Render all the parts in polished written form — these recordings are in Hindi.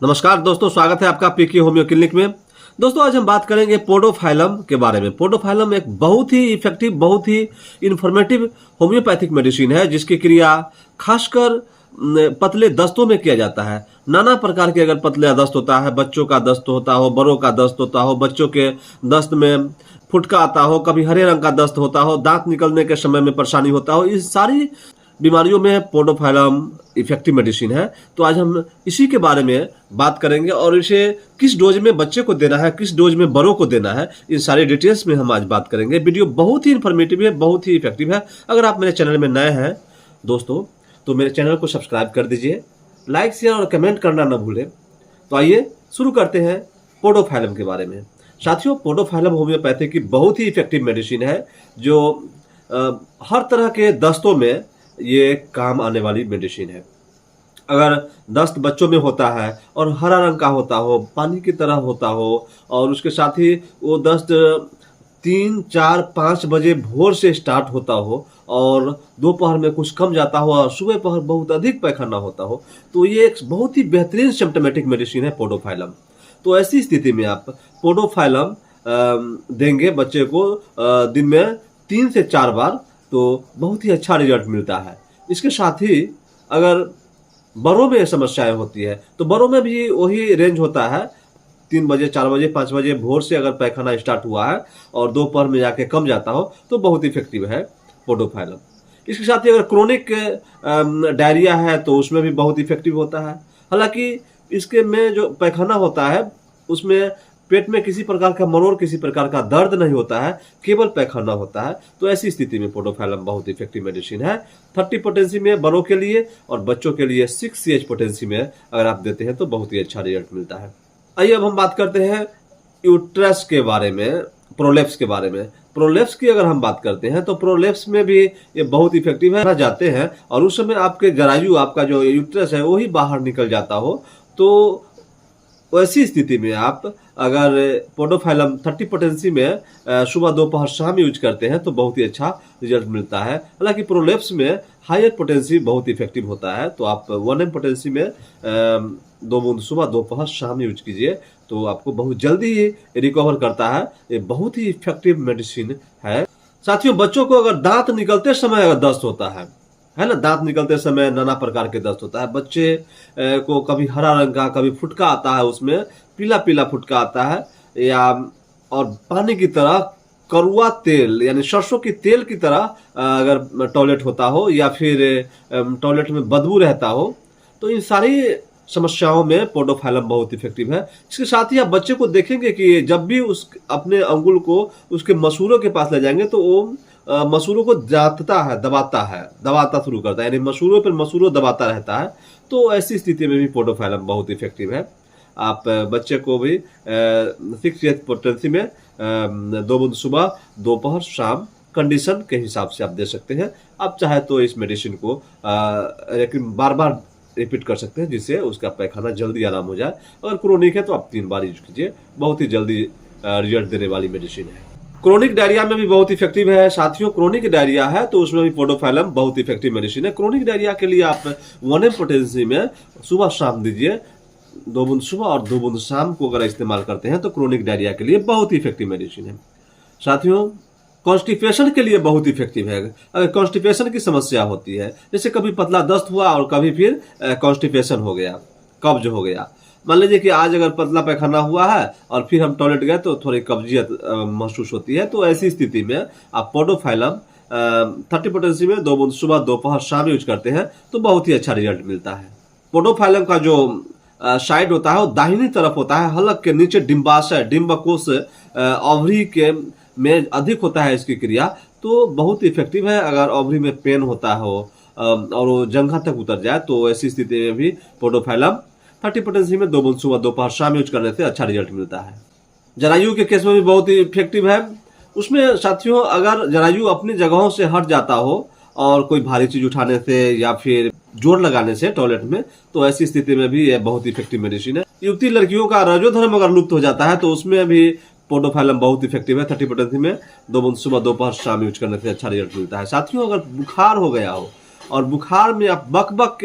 नमस्कार दोस्तों, स्वागत है आपका पीके होम्यो क्लिनिक में। दोस्तों, आज हम बात करेंगे पोडोफाइलम के बारे में। पोडोफाइलम एक बहुत ही इफेक्टिव, बहुत ही इंफॉर्मेटिव होम्योपैथिक मेडिसिन है, जिसकी क्रिया खासकर पतले दस्तों में किया जाता है। नाना प्रकार के अगर पतले दस्त होता है, बच्चों का दस्त होता हो, बड़ों का दस्त होता हो, बच्चों के दस्त में फुटका आता हो, कभी हरे रंग का दस्त होता हो, दांत निकलने के समय में परेशानी होता हो, इस सारी बीमारियों में पोडोफाइलम इफेक्टिव मेडिसिन है। तो आज हम इसी के बारे में बात करेंगे और इसे किस डोज में बच्चे को देना है, किस डोज में बड़ों को देना है, इन सारी डिटेल्स में हम आज बात करेंगे। वीडियो बहुत ही इन्फॉर्मेटिव है, बहुत ही इफेक्टिव है। अगर आप मेरे चैनल में नए हैं दोस्तों, तो मेरे चैनल को सब्सक्राइब कर दीजिए, लाइक शेयर और कमेंट करना न भूलें। तो आइए शुरू करते हैं पोडोफाइलम के बारे में। साथियों, पोडोफाइलम होम्योपैथी की बहुत ही इफेक्टिव मेडिसिन है, जो हर तरह के दस्तों में ये काम आने वाली मेडिसिन है। अगर दस्त बच्चों में होता है और हरा रंग का होता हो, पानी की तरह होता हो, और उसके साथ ही वो दस्त 3, 4, 5 बजे भोर से स्टार्ट होता हो और दोपहर में कुछ कम जाता हो और सुबह पहर बहुत अधिक पैखाना होता हो, तो ये एक बहुत ही बेहतरीन सिम्प्टोमेटिक मेडिसिन है पोडोफाइलम। तो ऐसी स्थिति में आप पोडोफाइलम देंगे बच्चे को दिन में 3 से 4 बार, तो बहुत ही अच्छा रिजल्ट मिलता है। इसके साथ ही अगर बड़ों में समस्याएं होती है, तो बड़ों में भी वही रेंज होता है। 3 बजे, 4 बजे, 5 बजे भोर से अगर पैखाना स्टार्ट हुआ है और दोपहर में जाके कम जाता हो, तो बहुत इफेक्टिव है पोडोफाइलम। इसके साथ ही अगर क्रोनिक डायरिया है, तो उसमें भी बहुत इफेक्टिव होता है। हालांकि इसके में जो पैखाना होता है, उसमें पेट में किसी प्रकार का मरोड़, किसी प्रकार का दर्द नहीं होता है, केवल पैखाना होता है। तो ऐसी स्थिति में पोडोफाइलम बहुत इफेक्टिव मेडिसिन है। 30 पोटेंसी में बड़ों के लिए और बच्चों के लिए 6 CH पोटेंसी में अगर आप देते हैं तो बहुत ही अच्छा रिजल्ट मिलता है। आइए अब हम बात करते हैं यूट्रस के बारे में, प्रोलेप्स के बारे में। प्रोलेप्स की अगर हम बात करते हैं तो प्रोलेप्स में भी ये बहुत इफेक्टिव है। जाते हैं और उस समय आपके जरायु, आपका जो यूट्रस है वही बाहर निकल जाता हो, तो वैसी स्थिति में आप अगर पोडोफाइलम 30 पोटेंसी में सुबह दोपहर शाम यूज करते हैं तो बहुत ही अच्छा रिजल्ट मिलता है। हालांकि प्रोलेप्स में हायर पोटेंसी बहुत इफेक्टिव होता है, तो आप 1 M पोटेंसी में 2 बूंद सुबह दोपहर शाम यूज कीजिए, तो आपको बहुत जल्दी ही रिकवर करता है। ये बहुत ही इफेक्टिव मेडिसिन है। साथियों, बच्चों को अगर दांत निकलते समय अगर दस्त होता है ना, दांत निकलते समय नाना प्रकार के दस्त होता है। बच्चे को कभी हरा रंग का, कभी फुटका आता है, उसमें पीला पीला फुटका आता है, या और पानी की तरह कड़वा तेल यानी सरसों की तेल की तरह अगर टॉयलेट होता हो, या फिर टॉयलेट में बदबू रहता हो, तो इन सारी समस्याओं में पोडोफाइलम बहुत इफेक्टिव है। इसके साथ ही आप बच्चे को देखेंगे कि जब भी उस अपने अंगुल को उसके मसूड़ों के पास ले जाएंगे, तो वो मसूड़ों को जातता है, दबाता शुरू करता है, यानी मसूड़ों पर मसूड़ों दबाता रहता है। तो ऐसी स्थिति में भी पोडोफाइलम बहुत इफेक्टिव है। आप बच्चे को भी 6 CH पोटेंसी में 2 बूंद सुबह दोपहर शाम कंडीशन के हिसाब से आप दे सकते हैं। आप चाहे तो इस मेडिसिन को लेकिन बार बार रिपीट कर सकते हैं, जिससे उसका पैखाना जल्दी आराम हो जाए। अगर क्रोनिक है तो आप 3 बार यूज कीजिए, बहुत ही जल्दी रिजल्ट देने वाली मेडिसिन है। क्रोनिक डायरिया में भी बहुत इफेक्टिव है। साथियों, क्रोनिक डायरिया है तो उसमें भी पोडोफाइलम बहुत इफेक्टिव मेडिसिन है। क्रोनिक डायरिया के लिए आप 1 M पोटेंसी में सुबह शाम दीजिए, 2 बूंद सुबह और 2 बूंद शाम को अगर इस्तेमाल करते हैं तो क्रोनिक डायरिया के लिए बहुत ही इफेक्टिव मेडिसिन है। साथियों, कॉन्स्टिपेशन के लिए बहुत इफेक्टिव है। अगर कॉन्स्टिपेशन की समस्या होती है, जैसे कभी पतला दस्त हुआ और कभी फिर कॉन्स्टिपेशन हो गया, कब्ज हो गया। मान लीजिए कि आज अगर पतला पैखाना हुआ है और फिर हम टॉयलेट गए तो थोड़ी कब्जियत महसूस होती है, तो ऐसी स्थिति में आप पोडोफाइलम 30 पोटेंसी में 2 बूंद सुबह दोपहर शाम यूज करते हैं तो बहुत ही अच्छा रिजल्ट मिलता है। पोडोफाइलम का जो साइड होता है वो दाहिनी तरफ होता है, हलक के नीचे डिम्बाशय, डिम्बकोश ओवरी के में अधिक होता है इसकी क्रिया, तो बहुत इफेक्टिव है। अगर ओवरी में पेन होता हो और वो जंघा तक उतर जाए, तो ऐसी स्थिति में भी पोडोफाइलम 30 पोटेंसी में 2 बूंद सुबह दोपहर शाम यूज करने से अच्छा रिजल्ट मिलता है। जरायु के केस में भी बहुत ही इफेक्टिव है। उसमें साथियों, अगर जरायु अपनी जगहों से हट जाता हो और कोई भारी चीज उठाने से या फिर जोर लगाने से टॉयलेट में, तो ऐसी स्थिति में भी यह बहुत इफेक्टिव मेडिसिन है। युवती लड़कियों का रजोधर्म अगर लुप्त हो जाता है, तो उसमें भी पोडोफाइलम बहुत इफेक्टिव है। 30 पोटेंसी में 2 बूंद सुबह दोपहर शाम यूज करने से अच्छा रिजल्ट मिलता है। साथियों, अगर बुखार हो गया हो और बुखार में आप बक बक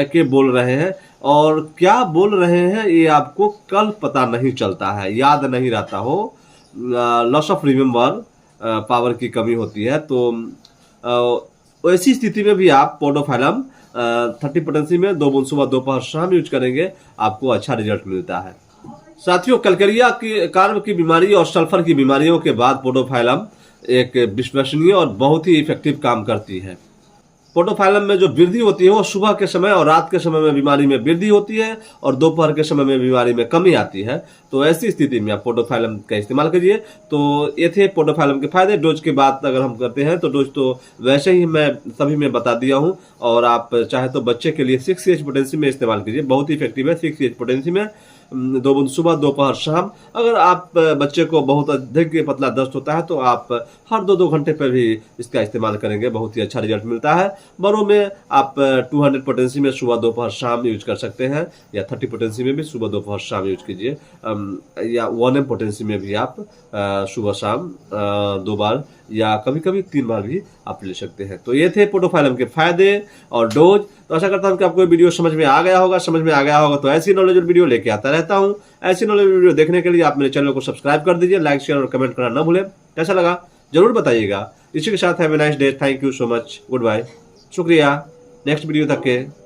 के बोल रहे हैं, और क्या बोल रहे हैं ये आपको कल पता नहीं चलता है, याद नहीं रहता हो, लॉस ऑफ रिमेम्बर पावर की कमी होती है, तो ऐसी स्थिति में भी आप पोडोफाइलम 30 पोटेंसी में 2 बूंद सुबह दोपहर शाम यूज करेंगे, आपको अच्छा रिजल्ट मिलता है। साथियों, कलकरिया की कार्ब की बीमारी और सल्फर की बीमारियों के बाद पोडोफाइलम एक विश्वसनीय और बहुत ही इफेक्टिव काम करती है। पोडोफाइलम में जो वृद्धि होती है वो सुबह के समय और रात के समय में बीमारी में वृद्धि होती है, और दोपहर के समय में बीमारी में कमी आती है। तो ऐसी स्थिति में आप पोडोफाइलम का इस्तेमाल करिए। तो ये थे पोडोफाइलम के फायदे। डोज की बात अगर हम करते हैं तो डोज तो वैसे ही मैं सभी में बता दिया हूँ, और आप चाहे तो बच्चे के लिए 6 एच पोटेंसी में इस्तेमाल कीजिए, बहुत ही इफेक्टिव है 6 एच पोटेंसी में, 2 बूंद सुबह दोपहर शाम। अगर आप बच्चे को बहुत अधिक पतला दस्त होता है तो आप हर 2-2 घंटे पर भी इसका इस्तेमाल करेंगे, बहुत ही अच्छा रिजल्ट मिलता है। बड़ों में आप 200 पोटेंसी में सुबह दोपहर शाम यूज कर सकते हैं, या 30 पोटेंसी में भी सुबह दोपहर शाम यूज कीजिए, या 1M पोटेंसी में भी आप सुबह शाम 2 बार या कभी कभी 3 बार भी आप ले सकते हैं। तो ये थे पोडोफाइलम के फायदे और डोज। तो आशा करता हूँ कि आपको वीडियो समझ में आ गया होगा। समझ में आ गया होगा तो ऐसी नॉलेज वीडियो लेके आता रहता हूँ। ऐसी नॉलेज वीडियो देखने के लिए आप मेरे चैनल को सब्सक्राइब कर दीजिए, लाइक शेयर और कमेंट करना ना भूलें। कैसा लगा जरूर बताइएगा। इसी के साथ have a nice day. Thank you so much. Goodbye. शुक्रिया। नेक्स्ट वीडियो तक के